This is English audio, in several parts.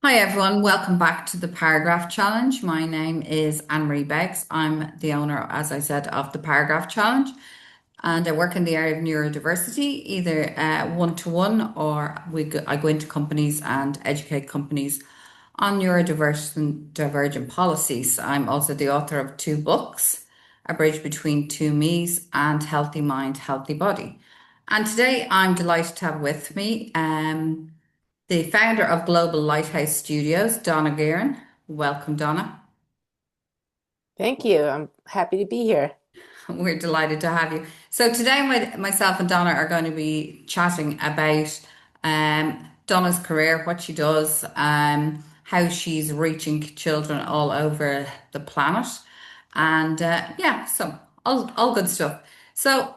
Hi everyone, welcome back to the Paragraph Challenge. My name is Anne-Marie Beggs. I'm the owner, as I said, of the Paragraph Challenge, and I work in the area of neurodiversity, either one-to-one or I go into companies and educate companies on neurodivergent divergent policies. I'm also the author of two books, A Bridge Between Two Me's and Healthy Mind, Healthy Body. And today I'm delighted to have with me the founder of Global Lighthouse Studios, Donna Guerin. Welcome, Donna. Thank you. I'm happy to be here. We're delighted to have you. So today, myself and Donna are going to be chatting about Donna's career, what she does, how she's reaching children all over the planet, and yeah, so all good stuff. So,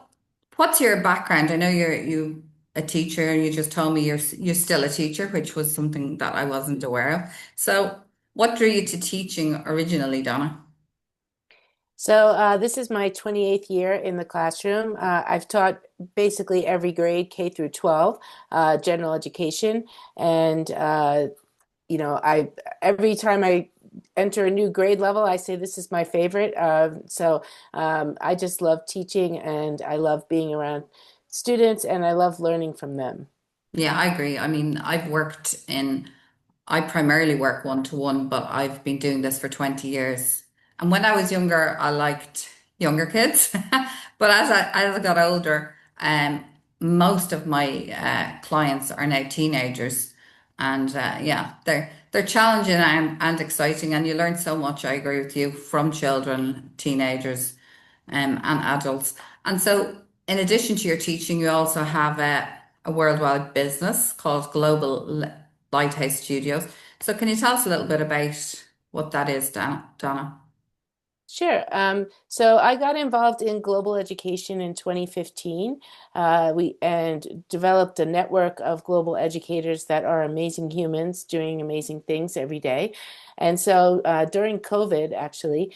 what's your background? I know you a teacher, and you just told me you're still a teacher, which was something that I wasn't aware of. So, what drew you to teaching originally, Donna? This is my 28th year in the classroom. I've taught basically every grade, K through 12, general education. And, I every time I enter a new grade level, I say this is my favorite. I just love teaching and I love being around students and I love learning from them. Yeah, I agree. I mean, I primarily work one to one, but I've been doing this for 20 years. And when I was younger, I liked younger kids. But as I got older, most of my clients are now teenagers. And yeah, they're challenging and exciting, and you learn so much, I agree with you, from children, teenagers, and adults. And so, in addition to your teaching, you also have a worldwide business called Lighthouse Studios. So, can you tell us a little bit about what that is, Donna? Sure. So I got involved in global education in 2015. We and developed a network of global educators that are amazing humans doing amazing things every day. During COVID, actually,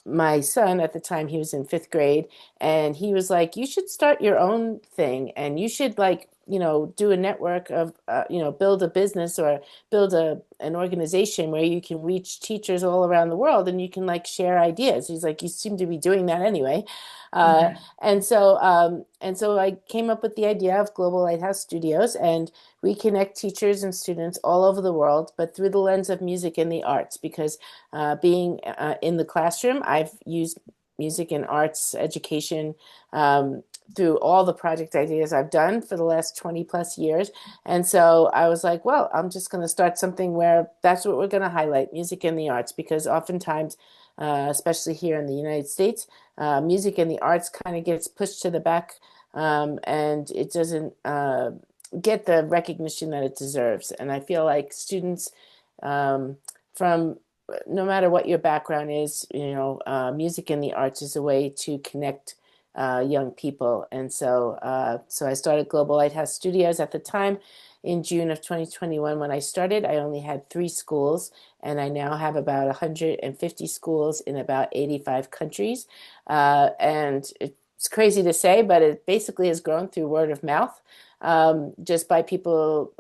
my son at the time he was in fifth grade, and he was like, "You should start your own thing, and you should do a network of build a business or build an organization where you can reach teachers all around the world and you can like share ideas." He's like, "You seem to be doing that anyway." Uh, Okay. and so I came up with the idea of Global Lighthouse Studios, and we connect teachers and students all over the world, but through the lens of music and the arts, because being in the classroom, I've used music and arts education through all the project ideas I've done for the last 20 plus years. And so I was like, well, I'm just going to start something where that's what we're going to highlight, music and the arts, because oftentimes, especially here in the United States, music and the arts kind of gets pushed to the back, and it doesn't get the recognition that it deserves. And I feel like students um, from no matter what your background is, music and the arts is a way to connect young people. So I started Global Lighthouse Studios at the time in June of 2021. When I started, I only had three schools, and I now have about 150 schools in about 85 countries. And it's crazy to say, but it basically has grown through word of mouth, just by people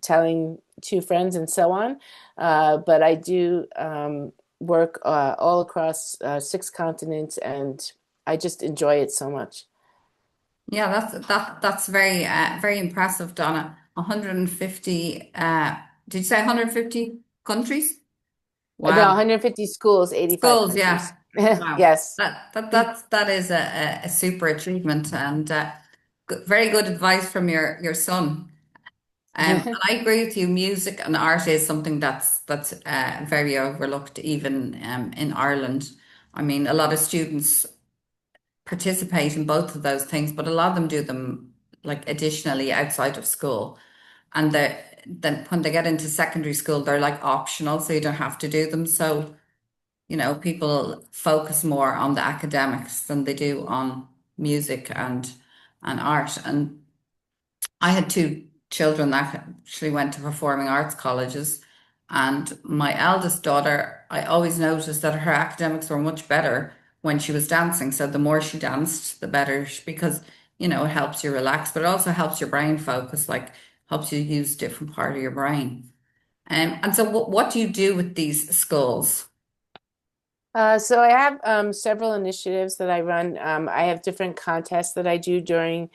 telling two friends and so on. But I do work all across six continents, and I just enjoy it so much. Yeah, that's very impressive, Donna. 150 did you say 150 countries? No, Wow. 150 schools, 85 Schools, yeah. countries. Wow. Yes. That is a super achievement, and very good advice from your son. And I agree with you. Music and art is something that's very overlooked, even in Ireland. I mean, a lot of students participate in both of those things, but a lot of them do them like additionally outside of school. And then when they get into secondary school, they're like optional, so you don't have to do them. So, people focus more on the academics than they do on music and art. And I had two children that actually went to performing arts colleges. And my eldest daughter, I always noticed that her academics were much better when she was dancing. So the more she danced, the better, because, it helps you relax, but it also helps your brain focus, like helps you use different part of your brain. And so what do you do with these schools? So I have several initiatives that I run. I have different contests that I do during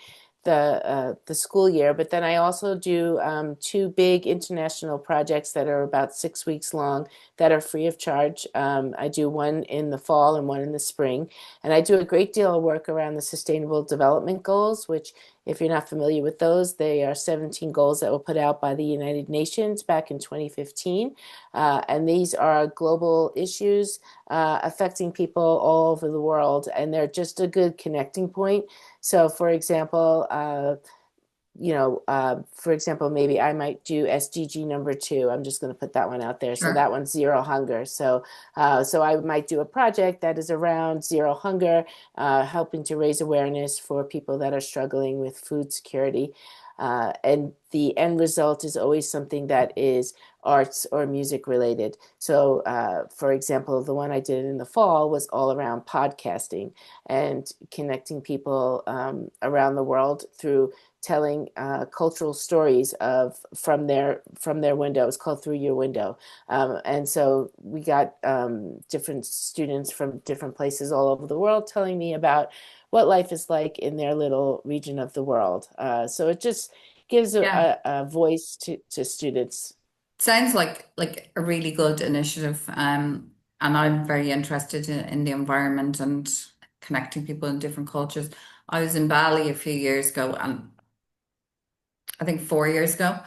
the school year, but then I also do two big international projects that are about 6 weeks long that are free of charge. I do one in the fall and one in the spring, and I do a great deal of work around the Sustainable Development Goals, which, if you're not familiar with those, they are 17 goals that were put out by the United Nations back in 2015, and these are global issues affecting people all over the world, and they're just a good connecting point. So, for example, maybe I might do SDG number two. I'm just going to put that one out there. So Sure. that one's zero hunger. So I might do a project that is around zero hunger, helping to raise awareness for people that are struggling with food security. And the end result is always something that is arts or music related. So, for example, the one I did in the fall was all around podcasting and connecting people around the world through telling cultural stories of from their window. It's called Through Your Window, and so we got different students from different places all over the world telling me about what life is like in their little region of the world. So it just gives Yeah. a voice to students. Sounds like a really good initiative. And I'm very interested in the environment and connecting people in different cultures. I was in Bali a few years ago, and I think 4 years ago.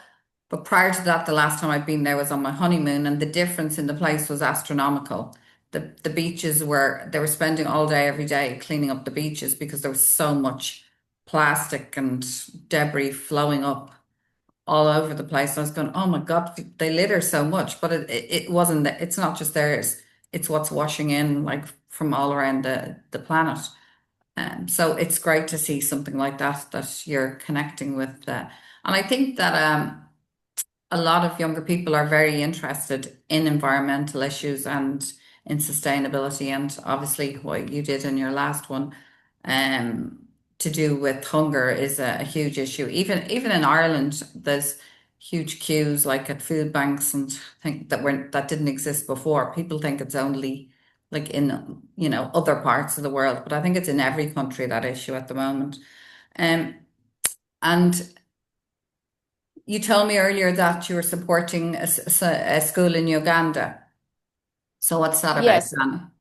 But prior to that, the last time I'd been there was on my honeymoon, and the difference in the place was astronomical. The beaches were they were spending all day every day cleaning up the beaches because there was so much plastic and debris flowing up all over the place. I was going, oh my God, they litter so much, but it wasn't that it's not just theirs, it's what's washing in like from all around the planet. So it's great to see something like that that you're connecting with. And I think that a lot of younger people are very interested in environmental issues and in sustainability, and obviously what you did in your last one um, to do with hunger is a huge issue. Even in Ireland, there's huge queues like at food banks and think that didn't exist before. People think it's only like in other parts of the world, but I think it's in every country that issue at the moment. Um, and you told me earlier that you were supporting a school in Uganda. So what's that about, Yes, Donna?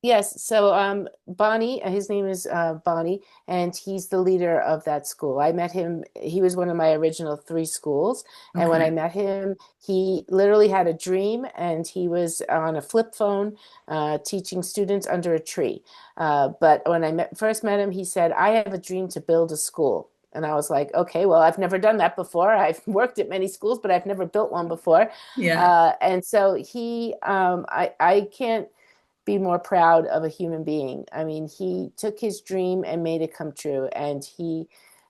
yes. So, Bonnie, his name is Bonnie, and he's the leader of that school. I met him, he was one of my original three schools. And when I Okay. met him, he literally had a dream, and he was on a flip phone teaching students under a tree. But when first met him, he said, I have a dream to build a school. And I was like, okay, well, I've never done that before. I've worked at many schools, but I've never built one before. Yeah. And so I can't be more proud of a human being. I mean, he took his dream and made it come true, and he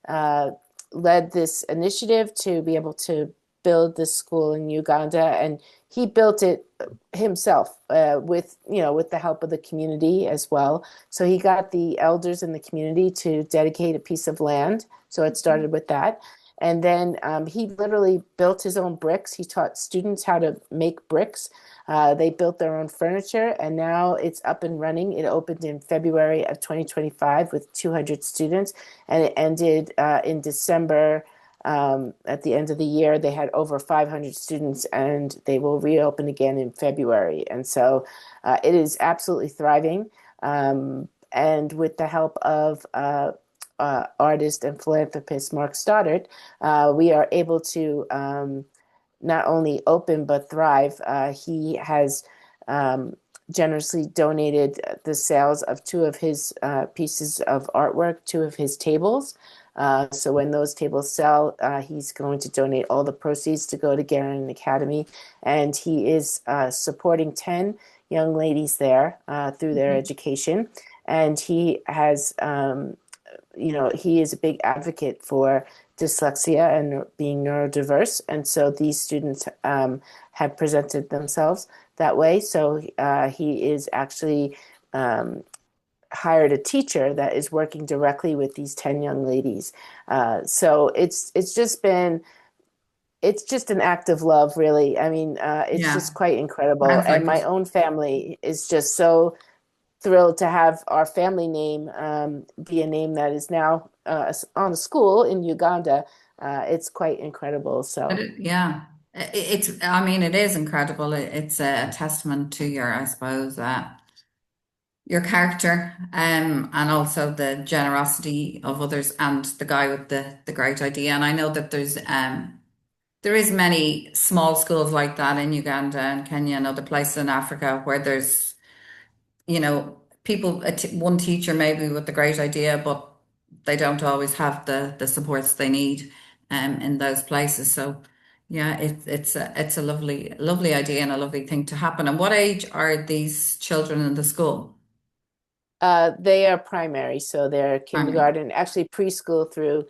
uh, led this initiative to be able to build this school in Uganda, and he built it himself with with the help of the community as well. So he got the elders in the community to dedicate a piece of land. So it started with that. And then he literally built his own bricks. He taught students how to make bricks. They built their own furniture, and now it's up and running. It opened in February of 2025 with 200 students, and it ended in December. At the end of the year, they had over 500 students, and they will reopen again in February. And so it is absolutely thriving. And with the help of artist and philanthropist Mark Stoddard, we are able to not only open but thrive. He has generously donated the sales of two of his pieces of artwork, two of his tables. So when those tables sell, he's going to donate all the proceeds to go to Guerin Academy, and he is supporting 10 young ladies there through their Mhm. education. And he has he is a big advocate for dyslexia and being neurodiverse. And so these students have presented themselves that way. So he is actually hired a teacher that is working directly with these 10 young ladies. So it's just been it's just an act of love, really. I mean, it's Yeah, just quite incredible. sounds And like my it. own family is just so thrilled to have our family name be a name that is now on a school in Uganda. It's quite incredible. So, Yeah, it's. I mean, it is incredible. It's a testament to your, I suppose, your character, and also the generosity of others, and the guy with the great idea. And I know that there is many small schools like that in Uganda and Kenya and other places in Africa where there's, people, one teacher maybe with the great idea, but they don't always have the supports they need in those places. So yeah, it's a lovely idea and a lovely thing to happen. And what age are these children in the school? they are primary, so they're Primary. kindergarten, actually preschool through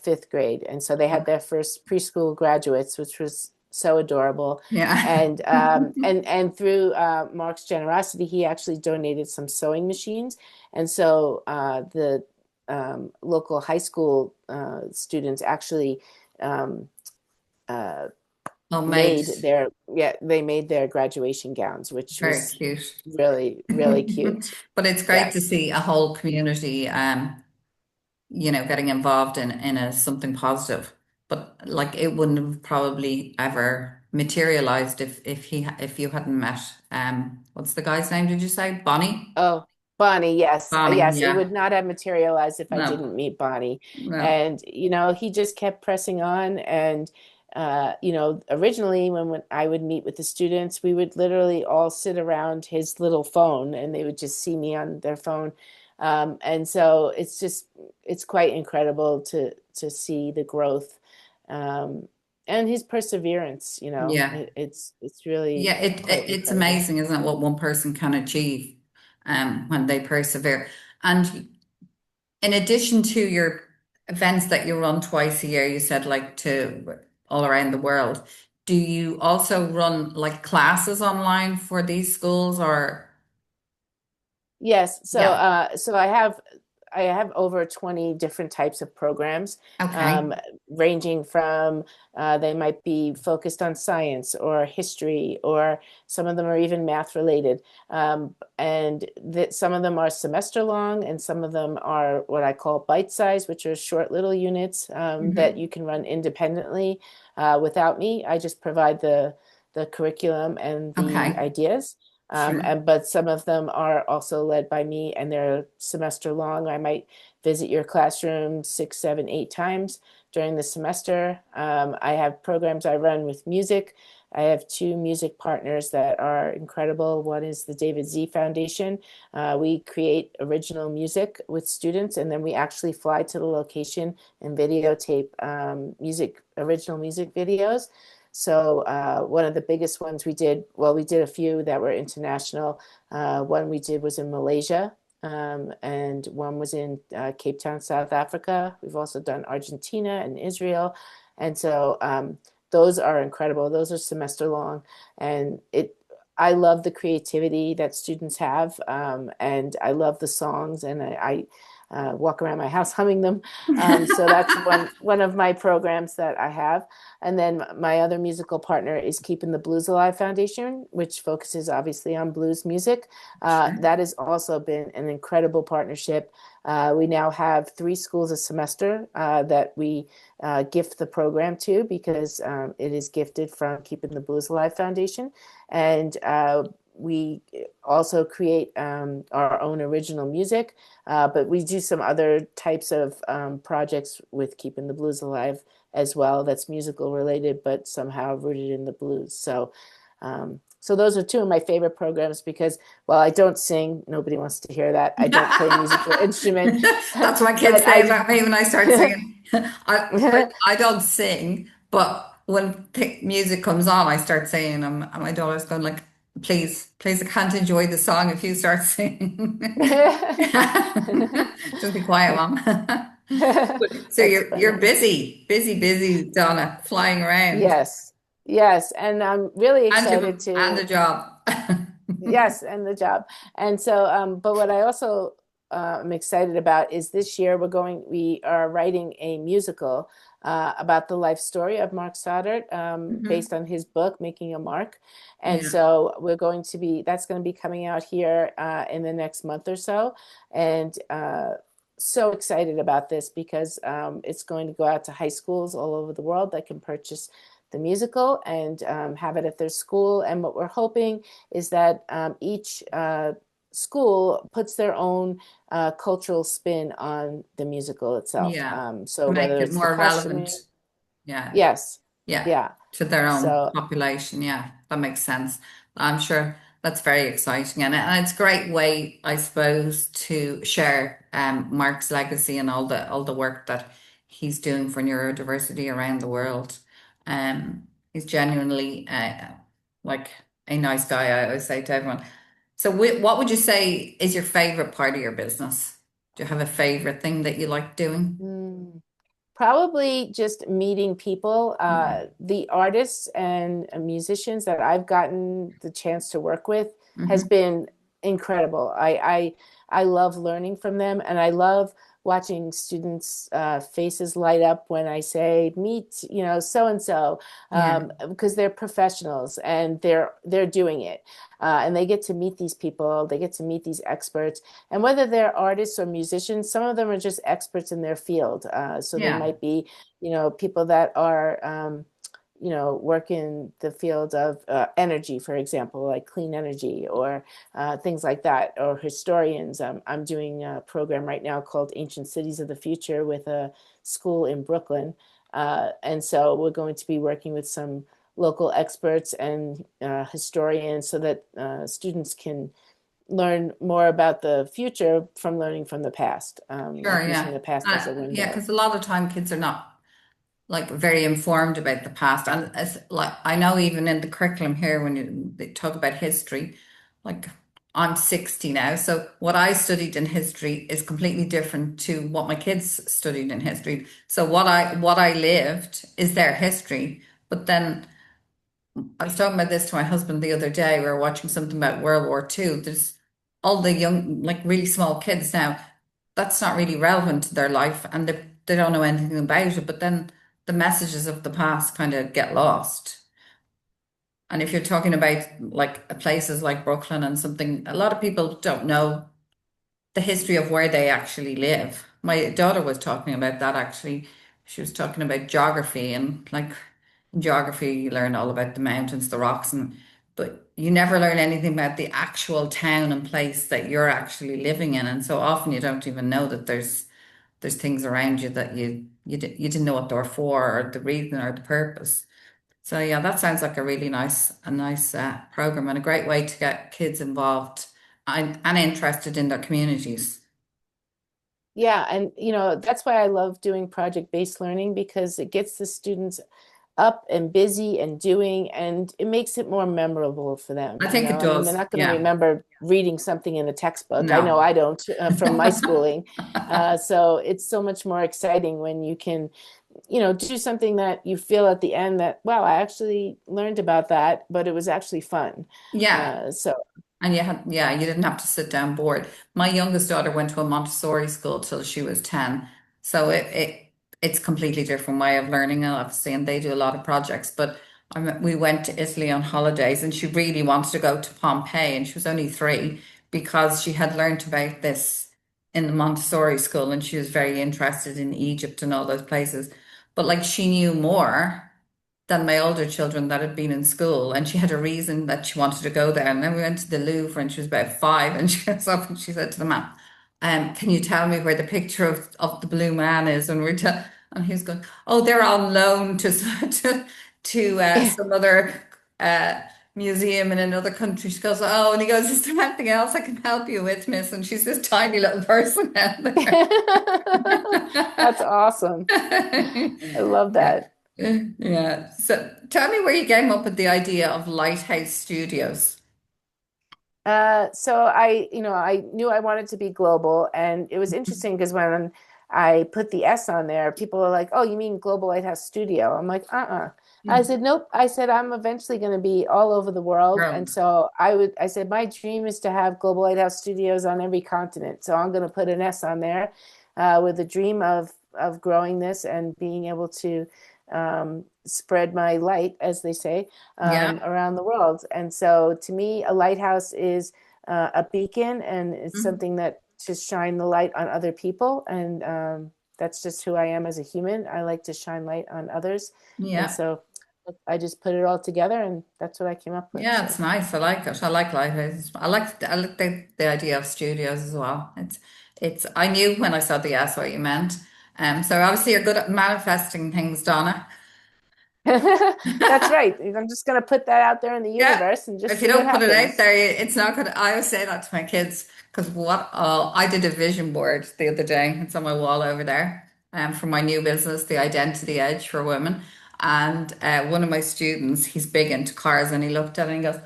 fifth grade. And so they had their first preschool graduates, which was so adorable. Yeah. And through Mark's generosity, he actually donated some sewing machines. And so the local high school students actually um, uh, Homemade. made their yeah they made their graduation gowns, which Very was cute. really, really cute. But it's great to Yes. see a whole community, getting involved in a something positive. But like it wouldn't have probably ever materialized if you hadn't met what's the guy's name, did you say? Bonnie? Oh, Bonnie, yes. Bonnie, Yes, it yeah. would not have materialized if I No, didn't meet Bonnie. no. And, he just kept pressing on. And, originally when I would meet with the students, we would literally all sit around his little phone and they would just see me on their phone. And so it's quite incredible to see the growth, um, and his perseverance, Yeah. it's really Yeah, quite it's incredible. amazing, isn't it, what one person can achieve when they persevere. And in addition to your events that you run twice a year, you said like to all around the world, do you also run like classes online for these schools or Yes, so yeah, I have over 20 different types of programs, okay. um, ranging from they might be focused on science or history, or some of them are even math related. And that some of them are semester long, and some of them are what I call bite size, which are short little units that Hmm. you can run independently without me. I just provide the curriculum and the Okay. ideas. Sure. But some of them are also led by me, and they're semester long. I might visit your classroom 6, 7, 8 times during the semester. I have programs I run with music. I have two music partners that are incredible. One is the David Z Foundation. We create original music with students, and then we actually fly to the location and videotape original music videos. So one of the biggest ones we did, well, we did a few that were international. One we did was in Malaysia, and one was in Cape Town, South Africa. We've also done Argentina and Israel. And so those are incredible. Those are semester long. And I love the creativity that students have, and I love the songs, and I walk around my house humming them. So that's one of my programs that I have. And then my other musical partner is Keeping the Blues Alive Foundation, which focuses obviously on blues music. Sure. That has also been an incredible partnership. We now have 3 schools a semester that we gift the program to, because it is gifted from Keeping the Blues Alive Foundation. And we also create our own original music, but we do some other types of projects with Keeping the Blues Alive as well, that's musical related, but somehow rooted in the blues. So those are two of my favorite programs, because while I don't sing, nobody wants to hear that. I don't play a musical instrument, That's what kids but say I about me when I start singing. I don't sing, but when music comes on, I start singing. And my daughter's going like, please, I can't enjoy the song if you start singing. Just be quiet, Mom. So That's you're funny. busy, Donna, flying around Yes, yes, and I'm really excited and the to. job. Yes, and the job. And so, but what I also am excited about is this year we are writing a musical about the life story of Mark Stoddart, based Hmm. on his book, Making a Mark. And Yeah. so that's going to be coming out here in the next month or so. And so excited about this because it's going to go out to high schools all over the world that can purchase the musical and have it at their school. And what we're hoping is that each school puts their own cultural spin on the musical itself. Yeah. To So make whether it it's the more relevant. costuming, Yeah. yes, Yeah, yeah. to their own So population. Yeah, that makes sense. I'm sure that's very exciting, and it's a great way, I suppose, to share Mark's legacy and all the work that he's doing for neurodiversity around the world. He's genuinely like a nice guy. I always say to everyone. So, what would you say is your favorite part of your business? Do you have a favorite thing that you like doing? mm, probably just meeting people, Yeah. the artists and musicians that I've gotten the chance to work with has Hmm. been incredible. I love learning from them, and I love watching students' faces light up when I say, "Meet, so and so," Yeah. because they're professionals and they're doing it, and they get to meet these people, they get to meet these experts, and whether they're artists or musicians, some of them are just experts in their field. So they Yeah. might be, people that are, work in the field of energy, for example, like clean energy or things like that, or historians. I'm doing a program right now called Ancient Cities of the Future with a school in Brooklyn. And so we're going to be working with some local experts and historians so that students can learn more about the future from learning from the past, Sure, like using yeah. the past as a Yeah, window. because a lot of time kids are not like very informed about the past. And it's like I know even in the curriculum here when they talk about history, like I'm 60 now, so what I studied in history is completely different to what my kids studied in history. So what I lived is their history. But then I was talking about this to my husband the other day. We were watching something about World War II. There's all the young, like really small kids now. That's not really relevant to their life and they don't know anything about it. But then the messages of the past kind of get lost. And if you're talking about like places like Brooklyn and something, a lot of people don't know the history of where they actually live. My daughter was talking about that actually. She was talking about geography and like in geography you learn all about the mountains, the rocks and but you never learn anything about the actual town and place that you're actually living in. And so often you don't even know that there's things around you that you didn't know what they were for or the reason or the purpose. So yeah, that sounds like a nice program and a great way to get kids involved and interested in their communities. Yeah, and that's why I love doing project-based learning because it gets the students up and busy and doing, and it makes it more memorable for them. I think it I mean, they're does. not going to Yeah. remember reading something in a textbook. I know No. I don't from my schooling. So it's so much more exciting when you can, do something that you feel at the end that, wow, I actually learned about that, but it was actually fun. Yeah. So And you didn't have to sit down bored. My youngest daughter went to a Montessori school till she was 10. So it's completely different way of learning, obviously, and they do a lot of projects. But we went to Italy on holidays and she really wanted to go to Pompeii and she was only 3 because she had learned about this in the Montessori school and she was very interested in Egypt and all those places. But like she knew more than my older children that had been in school. And she had a reason that she wanted to go there. And then we went to the Louvre and she was about 5 and she goes up and she said to the man, can you tell me where the picture of the blue man is? And and he was going, oh, they're on loan to some other uh, museum in another country. She goes, oh, and he goes, is there anything else I can help you with, miss? And she's this tiny little person out there. that's awesome. I love Yeah. that. Yeah. So tell me where you came up with the idea of Lighthouse Studios. So I knew I wanted to be global, and it was interesting because when I put the S on there, people were like, "Oh, you mean Global Lighthouse Studio?" I'm like, "Uh-uh." I Hmm. said, "Nope." I said, "I'm eventually going to be all over the world," and World. so I said, "My dream is to have Global Lighthouse Studios on every continent." So I'm going to put an S on there, with the dream of of growing this and being able to spread my light, as they say, Yeah. around the world. And so, to me, a lighthouse is a beacon, and it's Mhm. something that to shine the light on other people. And that's just who I am as a human. I like to shine light on others, and Yeah. so I just put it all together, and that's what I came up with. Yeah, it's So. nice. I like it. I like lighthouses. I like the idea of studios as well. It's I knew when I saw the S what you meant. So obviously you're good at manifesting things, Donna. That's right. I'm just going to put that out there in the Yeah. universe and just If you see what don't put it out happens. there, it's not good. I always say that to my kids because I did a vision board the other day. It's on my wall over there. For my new business, the Identity Edge for Women. And one of my students, he's big into cars, and he looked at it and he goes,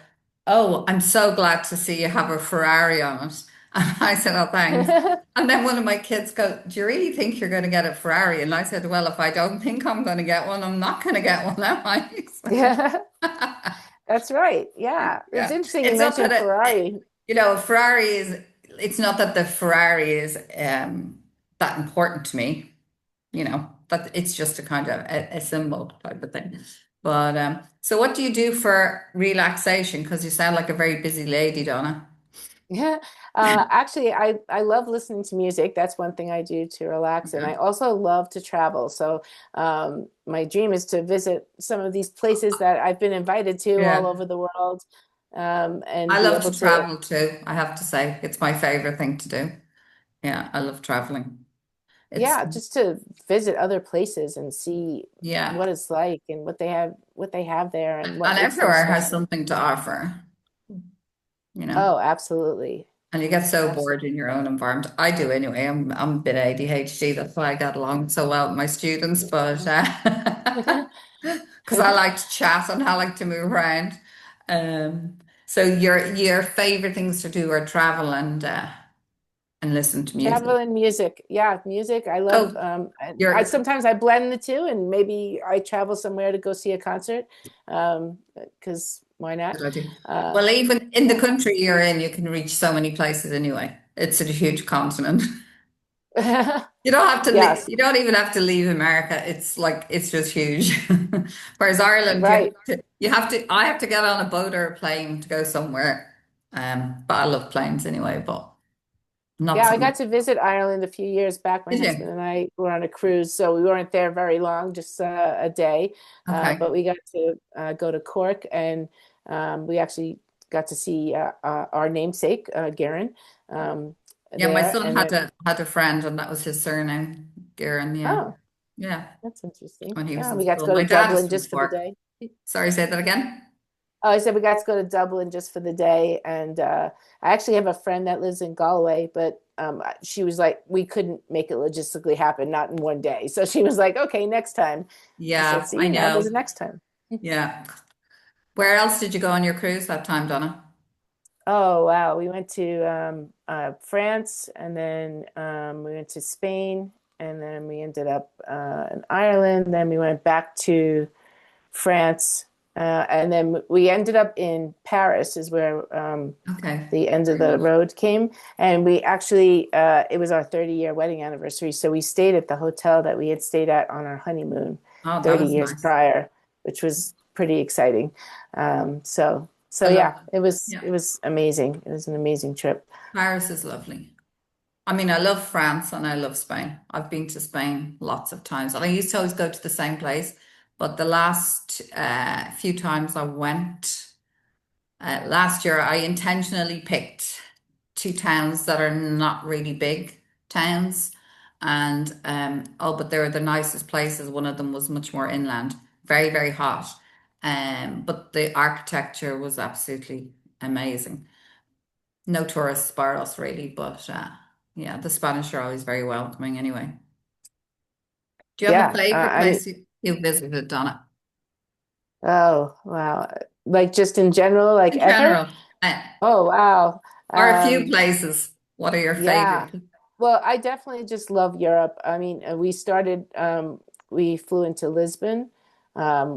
"Oh, I'm so glad to see you have a Ferrari on it." And I said, "Oh, thanks." And then one of my kids goes, "Do you really think you're going to get a Ferrari?" And I said, "Well, if I don't think I'm going to get one, I'm not going to get one, am I?" Yeah, that's right. Yeah. It's Yeah. interesting you It's not that mentioned Ferrari. a Ferrari is, it's not that the Ferrari is that important to me, that it's just a kind of a symbol type of thing. But so what do you do for relaxation? Because you sound like a very busy lady, Donna. Yeah. Actually, I love listening to music. That's one thing I do to relax. And Yeah. I also love to travel. So my dream is to visit some of these places that I've been invited to all Yeah. over the world, and I be love able to to, travel too, I have to say. It's my favorite thing to do. Yeah, I love traveling. It's, yeah, just to visit other places and see yeah. what it's like and what they have there and what And makes them everywhere has special. something to offer, you know. Oh, absolutely. And you get so bored in Absolutely. your own environment. I do anyway. I'm a bit ADHD. That's why I get along so well with my students. But because I like to chat and I like to move around. So your favorite things to do are travel and listen to music. Travel and music. Yeah, music. I love Oh, I you're sometimes I blend the two, and maybe I travel somewhere to go see a concert. Because why not? good idea. Uh Well, even in the yeah. country you're in, you can reach so many places anyway. It's a huge continent. You don't have to leave, Yes, you don't even have to leave America. It's like it's just huge. Whereas Ireland, right. I have to get on a boat or a plane to go somewhere. But I love planes anyway, but not Yeah, so I much. got to visit Ireland a few years back. My Did you? husband and I were on a cruise, so we weren't there very long, just a day. Okay. But we got to go to Cork, and we actually got to see our namesake, Guerin, um, Yeah, my there. son And then, had a friend and that was his surname, Guerin, yeah. oh, Yeah, that's interesting. when he was Yeah, in we got to school. go to My dad is Dublin from just for the Cork. day. Sorry, say that again. Oh, I said we got to go to Dublin just for the day, and I actually have a friend that lives in Galway, but she was like, we couldn't make it logistically happen, not in one day. So she was like, okay, next time. I said, Yeah, I see, now know. there's a next time. Yeah. Where else did you go on your cruise that time, Donna? Oh, wow. We went to France, and then we went to Spain, and then we ended up in Ireland. Then we went back to France, and then we ended up in Paris, is where Okay. the end of Very the nice. road came. And we actually, it was our 30-year wedding anniversary. So we stayed at the hotel that we had stayed at on our honeymoon Oh, that 30 was years nice. prior, which was pretty exciting. So I love yeah, that. it Yeah. was amazing. It was an amazing trip. Paris is lovely. I mean, I love France and I love Spain. I've been to Spain lots of times, and I used to always go to the same place. But the last few times I went, last year I intentionally picked two towns that are not really big towns, and but they were the nicest places. One of them was much more inland, very, very hot, but the architecture was absolutely amazing. No tourist spirals really, but yeah, the Spanish are always very welcoming anyway. Do you have a Yeah, favorite place you visited, Donna? oh wow. Like just in general, like In ever? general, Oh wow. or a few Um, places. What are your yeah. favorite? Well, I definitely just love Europe. I mean, we flew into Lisbon,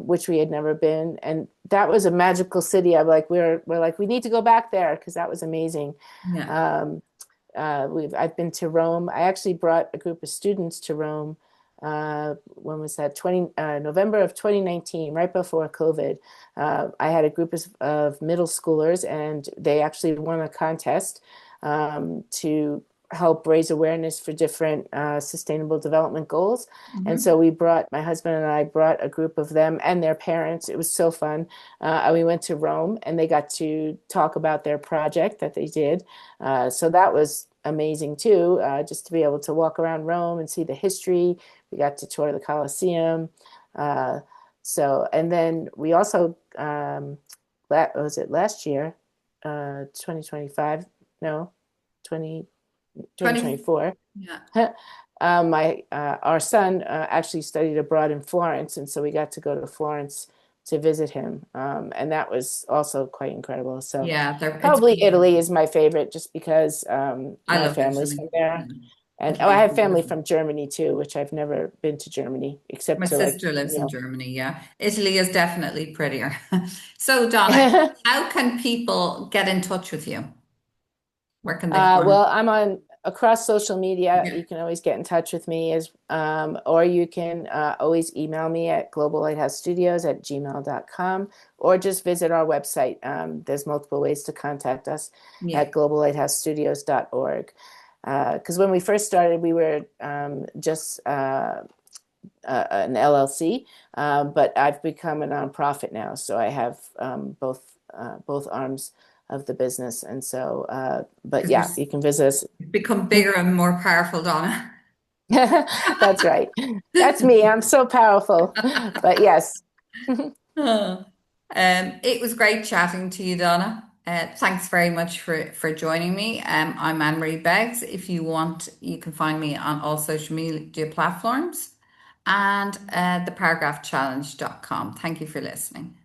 which we had never been, and that was a magical city. We're like, we need to go back there because that was amazing. Yeah. Um, I've been to Rome. I actually brought a group of students to Rome when was that? November of 2019, right before COVID. I had a group of middle schoolers, and they actually won a contest to help raise awareness for different sustainable development goals. And Mhm. so my husband and I brought a group of them and their parents. It was so fun. And we went to Rome, and they got to talk about their project that they did. So that was amazing too, just to be able to walk around Rome and see the history. We got to tour the Colosseum. Uh, and then we also, was it last year, 2025? No, 20, 20, 2024. yeah. My Our son actually studied abroad in Florence, and so we got to go to Florence to visit him, and that was also quite incredible. So Yeah, it's probably beautiful. Italy is my favorite, just because I my love family's Italy. from Yeah. there, and oh, I Italy is have family beautiful. from Germany too, which I've never been to Germany except My to like, sister lives you in know. Germany. Yeah. Italy is definitely prettier. So, Donna, how can people get in touch with you? Where can they find? Well, I'm on across social media. Yeah. You can always get in touch with me or you can always email me at globallighthousestudios@gmail.com, or just visit our website. There's multiple ways to contact us Yeah. at globallighthousestudios.org. Because when we first started, we were just an LLC, but I've become a nonprofit now, so I have both arms of the business, and so. But Because yeah, you can visit us. you've become bigger and more powerful, Donna. That's right. That's me. I'm so powerful. But yes. Oh. It was great chatting to you, Donna. Thanks very much for joining me. I'm Anne-Marie Beggs. If you want, you can find me on all social media platforms and theparagraphchallenge.com. Thank you for listening.